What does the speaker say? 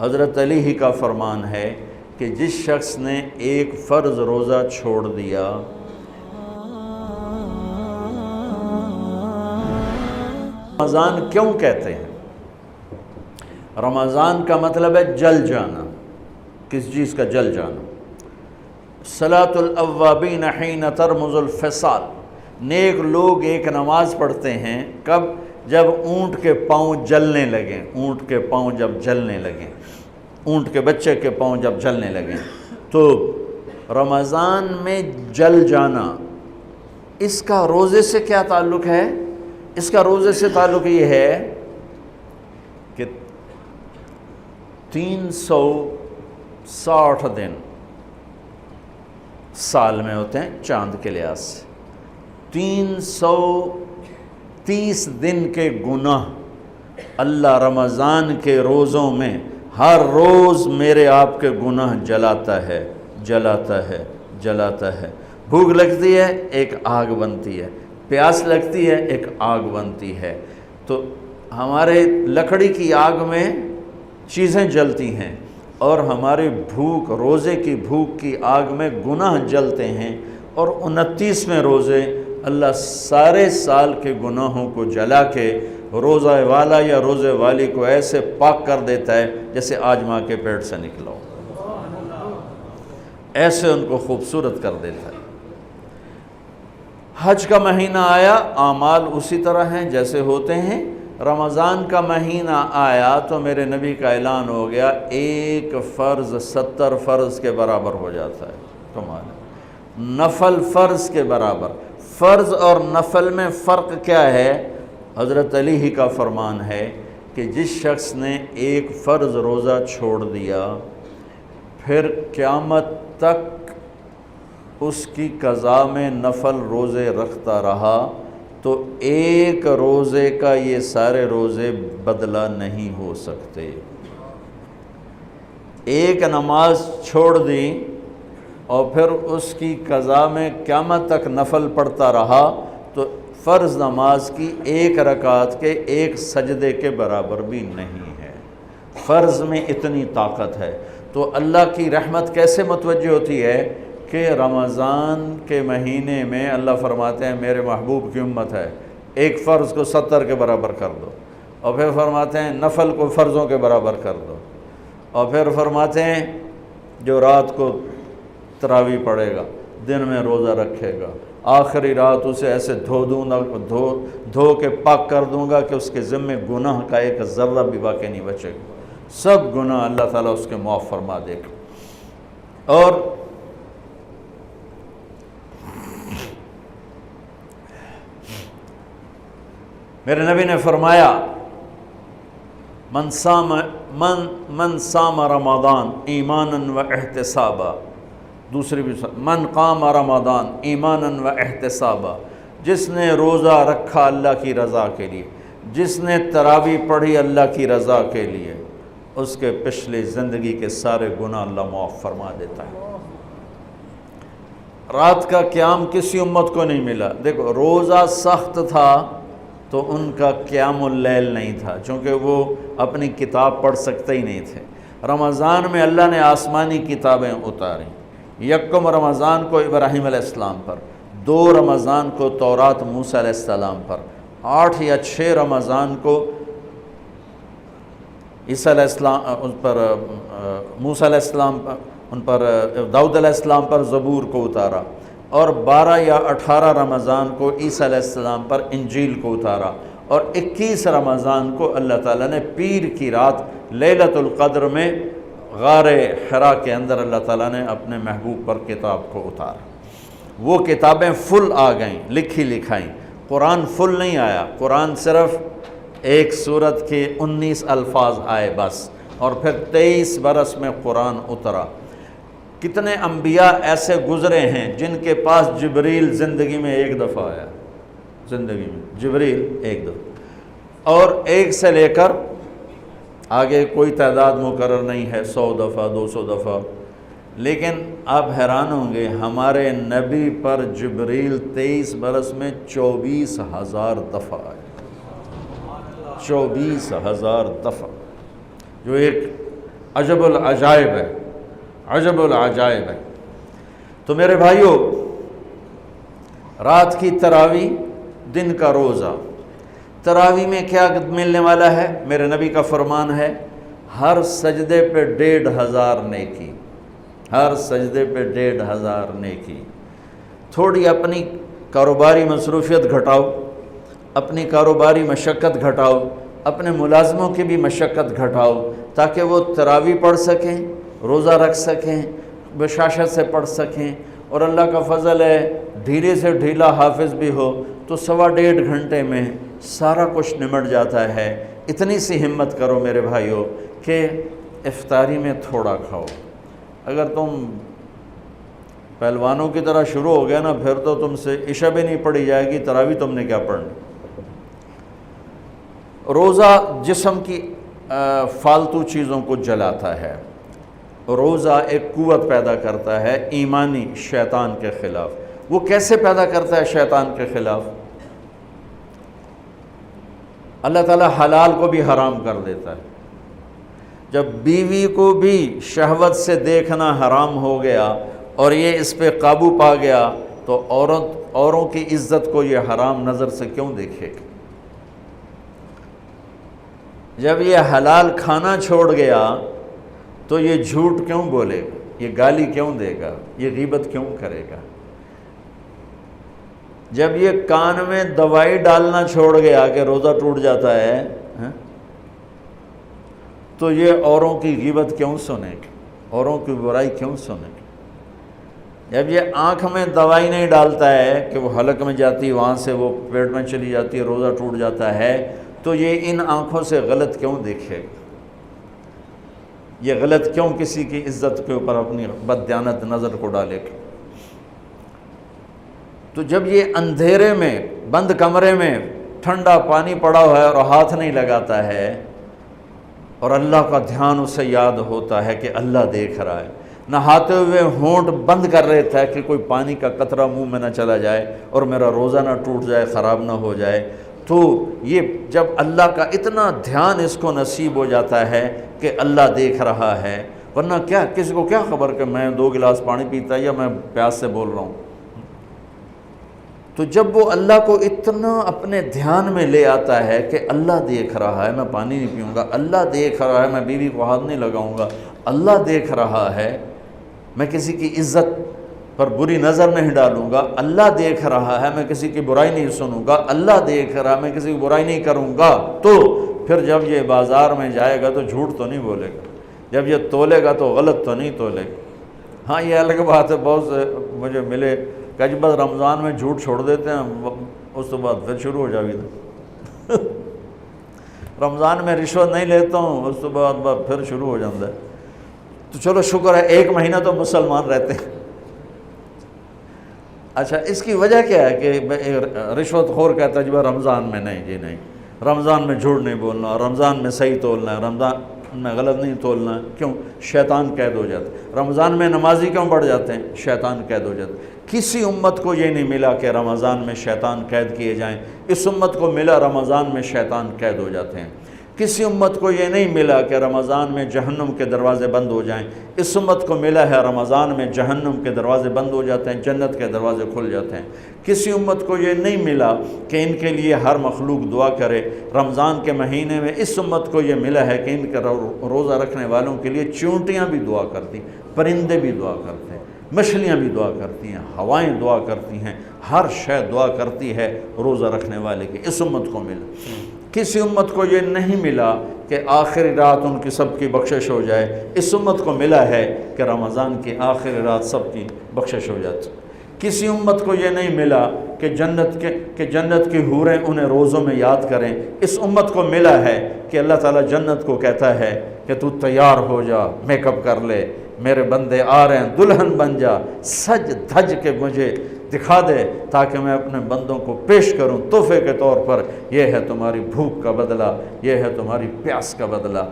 حضرت علی ہی کا فرمان ہے کہ جس شخص نے ایک فرض روزہ چھوڑ دیا، رمضان کیوں کہتے ہیں؟ رمضان کا مطلب ہے جل جانا، کس چیز کا جل جانا؟ صلاۃ الاوابین حین ترمز الفصال، نیک لوگ ایک نماز پڑھتے ہیں کب؟ جب اونٹ کے پاؤں جلنے لگیں، اونٹ کے پاؤں جب جلنے لگیں، اونٹ کے بچے کے پاؤں جب جلنے لگیں، تو رمضان میں جل جانا، اس کا روزے سے کیا تعلق ہے؟ اس کا روزے سے تعلق یہ ہے کہ 360 دن سال میں ہوتے ہیں چاند کے لحاظ سے، 330 دن کے گناہ اللہ رمضان کے روزوں میں ہر روز میرے آپ کے گناہ جلاتا ہے، جلاتا ہے، جلاتا ہے۔ بھوک لگتی ہے ایک آگ بنتی ہے، پیاس لگتی ہے ایک آگ بنتی ہے، تو ہمارے لکڑی کی آگ میں چیزیں جلتی ہیں اور ہماری بھوک، روزے کی بھوک کی آگ میں گناہ جلتے ہیں، اور 29ویں روزے اللہ سارے سال کے گناہوں کو جلا کے روزہ والا یا روزے والی کو ایسے پاک کر دیتا ہے جیسے آج ماں کے پیٹ سے نکلا ہو، ایسے ان کو خوبصورت کر دیتا ہے۔ حج کا مہینہ آیا، اعمال اسی طرح ہیں جیسے ہوتے ہیں۔ رمضان کا مہینہ آیا تو میرے نبی کا اعلان ہو گیا، ایک فرض 70 فرض کے برابر ہو جاتا ہے۔ کمال ہے، نفل فرض کے برابر۔ فرض اور نفل میں فرق کیا ہے؟ حضرت علی ہی کا فرمان ہے کہ جس شخص نے ایک فرض روزہ چھوڑ دیا، پھر قیامت تک اس کی قضا میں نفل روزے رکھتا رہا، تو ایک روزے کا یہ سارے روزے بدلہ نہیں ہو سکتے۔ ایک نماز چھوڑ دی اور پھر اس کی قضا میں قیامت تک نفل پڑھتا رہا، تو فرض نماز کی ایک رکعت کے ایک سجدے کے برابر بھی نہیں ہے۔ فرض میں اتنی طاقت ہے، تو اللہ کی رحمت کیسے متوجہ ہوتی ہے کہ رمضان کے مہینے میں اللہ فرماتے ہیں میرے محبوب کی امت ہے، ایک فرض کو 70 کے برابر کر دو، اور پھر فرماتے ہیں نفل کو فرضوں کے برابر کر دو، اور پھر فرماتے ہیں جو رات کو تراویح پڑھے گا، دن میں روزہ رکھے گا، آخری رات اسے ایسے دھو کے پاک کر دوں گا کہ اس کے ذمے گناہ کا ایک ذرہ بھی باقی نہیں بچے گا، سب گناہ اللہ تعالیٰ اس کے معاف فرما دے گا۔ اور میرے نبی نے فرمایا من صام رمضان ایمانا و احتسابا، دوسری بھی من قام رمضان ایمانا و احتسابا، جس نے روزہ رکھا اللہ کی رضا کے لیے، جس نے تراویح پڑھی اللہ کی رضا کے لیے، اس کے پچھلی زندگی کے سارے گناہ اللہ معاف فرما دیتا ہے۔ رات کا قیام کسی امت کو نہیں ملا۔ دیکھو روزہ سخت تھا تو ان کا قیام اللیل نہیں تھا، چونکہ وہ اپنی کتاب پڑھ سکتے ہی نہیں تھے۔ رمضان میں اللہ نے آسمانی کتابیں اتاریں، یکم رمضان کو ابراہیم علیہ السلام پر، 2 رمضان کو تورات موسیٰ علیہ السلام پر، 8 یا 6 رمضان کو عیسیٰ علیہ السلام ان پر، موسیٰ علیہ السلام پر، ان پر داؤد علیہ السلام پر زبور کو اتارا، اور 12 یا 18 رمضان کو عیسیٰ علیہ السلام پر انجیل کو اتارا، اور 21 رمضان کو اللہ تعالیٰ نے پیر کی رات لیلۃ القدر میں غار حرا کے اندر اللہ تعالیٰ نے اپنے محبوب پر کتاب کو اتارا۔ وہ کتابیں فل آ گئیں، لکھی لکھائیں۔ قرآن فل نہیں آیا، قرآن صرف ایک سورت کے 19 الفاظ آئے بس، اور پھر 23 برس میں قرآن اترا۔ کتنے انبیاء ایسے گزرے ہیں جن کے پاس جبریل زندگی میں ایک دفعہ آیا، زندگی میں جبریل ایک دفعہ، اور 1 سے لے کر آگے کوئی تعداد مقرر نہیں ہے، 100 دفعہ 200 دفعہ، لیکن آپ حیران ہوں گے ہمارے نبی پر جبریل 23 برس میں 24,000 دفعہ آئے، 24,000 دفعہ، جو ایک عجب العجائب ہے، عجب العجائب ہے۔ تو میرے بھائیوں، رات کی تراویح، دن کا روزہ، تراویح میں کیا ملنے والا ہے؟ میرے نبی کا فرمان ہے ہر سجدے پہ 1500 نیکی، ہر سجدے پہ 1500 نیکی۔ تھوڑی اپنی کاروباری مصروفیت گھٹاؤ، اپنی کاروباری مشقت گھٹاؤ، اپنے ملازموں کی بھی مشقت گھٹاؤ، تاکہ وہ تراویح پڑھ سکیں، روزہ رکھ سکیں، بشاشت سے پڑھ سکیں، اور اللہ کا فضل ہے ڈھیلے سے ڈھیلا حافظ بھی ہو تو 1.5 گھنٹے میں سارا کچھ نمٹ جاتا ہے۔ اتنی سی ہمت کرو میرے بھائیوں کہ افطاری میں تھوڑا کھاؤ۔ اگر تم پہلوانوں کی طرح شروع ہو گیا نا، پھر تو تم سے عشاء بھی نہیں پڑھی جائے گی، تراویح تم نے کیا پڑھنی۔ روزہ جسم کی فالتو چیزوں کو جلاتا ہے، روزہ ایک قوت پیدا کرتا ہے ایمانی شیطان کے خلاف۔ وہ کیسے پیدا کرتا ہے شیطان کے خلاف؟ اللہ تعالیٰ حلال کو بھی حرام کر دیتا ہے۔ جب بیوی کو بھی شہوت سے دیکھنا حرام ہو گیا اور یہ اس پہ قابو پا گیا تو اوروں کی عزت کو یہ حرام نظر سے کیوں دیکھے گا؟ جب یہ حلال کھانا چھوڑ گیا تو یہ جھوٹ کیوں بولے گا؟ یہ گالی کیوں دے گا؟ یہ غیبت کیوں کرے گا؟ جب یہ کان میں دوائی ڈالنا چھوڑ گیا کہ روزہ ٹوٹ جاتا ہے تو یہ اوروں کی غیبت کیوں سنے گا؟ اوروں کی برائی کیوں سنے گا؟ جب یہ آنکھ میں دوائی نہیں ڈالتا ہے کہ وہ حلق میں جاتی، وہاں سے وہ پیٹ میں چلی جاتی ہے، روزہ ٹوٹ جاتا ہے، تو یہ ان آنکھوں سے غلط کیوں دیکھے گا؟ یہ غلط کیوں کسی کی عزت کے اوپر اپنی بددیانت نظر کو ڈالے گا؟ تو جب یہ اندھیرے میں بند کمرے میں ٹھنڈا پانی پڑا ہوا ہے اور ہاتھ نہیں لگاتا ہے اور اللہ کا دھیان اسے یاد ہوتا ہے کہ اللہ دیکھ رہا ہے، نہاتے ہوئے ہونٹ بند کر رہتا ہے کہ کوئی پانی کا قطرہ منہ میں نہ چلا جائے اور میرا روزہ نہ ٹوٹ جائے، خراب نہ ہو جائے، تو یہ جب اللہ کا اتنا دھیان اس کو نصیب ہو جاتا ہے کہ اللہ دیکھ رہا ہے، ورنہ کیا کسی کو کیا خبر کہ میں 2 گلاس پانی پیتا یا میں پیاس سے بول رہا ہوں۔ تو جب وہ اللہ کو اتنا اپنے دھیان میں لے آتا ہے کہ اللہ دیکھ رہا ہے، میں پانی نہیں پیوں گا، اللہ دیکھ رہا ہے، میں بیوی کو ہاتھ نہیں لگاؤں گا، اللہ دیکھ رہا ہے، میں کسی کی عزت پر بری نظر نہیں ڈالوں گا، اللہ دیکھ رہا ہے، میں کسی کی برائی نہیں سنوں گا، اللہ دیکھ رہا ہے، میں کسی کی برائی نہیں کروں گا، تو پھر جب یہ بازار میں جائے گا تو جھوٹ تو نہیں بولے گا، جب یہ تولے گا تو غلط تو نہیں تولے گا۔ ہاں یہ الگ بات ہے، بہت سے مجھے ملے کہ جب بس رمضان میں جھوٹ چھوڑ دیتے ہیں، اس کے بعد پھر شروع ہو جاوی تھا رمضان میں رشوت نہیں لیتا ہوں، اس کے بعد پھر شروع ہو جاتا ہے۔ تو چلو شکر ہے 1 مہینہ تو مسلمان رہتے ہیں۔ اچھا اس کی وجہ کیا ہے کہ رشوت خور کہتا ہے جی رمضان میں نہیں، جی نہیں، رمضان میں جھوٹ نہیں بولنا، رمضان میں صحیح تولنا ہے، رمضان میں غلط نہیں تولنا ہے۔ کیوں؟ شیطان قید ہو جاتا ہے۔ رمضان میں نمازی کیوں بڑھ جاتے ہیں؟ شیطان قید ہو جاتا ہے۔ کسی امت کو یہ نہیں ملا کہ رمضان میں شیطان قید کیے جائیں، اس امت کو ملا رمضان میں شیطان قید ہو جاتے ہیں۔ کسی امت کو یہ نہیں ملا کہ رمضان میں جہنم کے دروازے بند ہو جائیں، اس امت کو ملا ہے رمضان میں جہنم کے دروازے بند ہو جاتے ہیں، جنت کے دروازے کھل جاتے ہیں۔ کسی امت کو یہ نہیں ملا کہ ان کے لیے ہر مخلوق دعا کرے، رمضان کے مہینے میں اس امت کو یہ ملا ہے کہ ان کے روزہ رکھنے والوں کے لیے چونٹیاں بھی دعا کرتی، پرندے بھی دعا کرتے ہیں، مچھلیاں بھی دعا کرتی ہیں، ہوائیں دعا کرتی ہیں، ہر شے دعا کرتی ہے روزہ رکھنے والے کی۔ اس امت کو ملا۔ کسی امت کو یہ نہیں ملا کہ آخری رات ان کی سب کی بخشش ہو جائے، اس امت کو ملا ہے کہ رمضان کی آخری رات سب کی بخشش ہو جاتی۔ کسی امت کو یہ نہیں ملا کہ جنت کی حوریں انہیں روزوں میں یاد کریں، اس امت کو ملا ہے کہ اللہ تعالیٰ جنت کو کہتا ہے کہ تو تیار ہو جا، میک اپ کر لے، میرے بندے آ رہے ہیں، دلہن بن جا، سج دھج کے مجھے دکھا دے تاکہ میں اپنے بندوں کو پیش کروں تحفے کے طور پر۔ یہ ہے تمہاری بھوک کا بدلہ، یہ ہے تمہاری پیاس کا بدلہ۔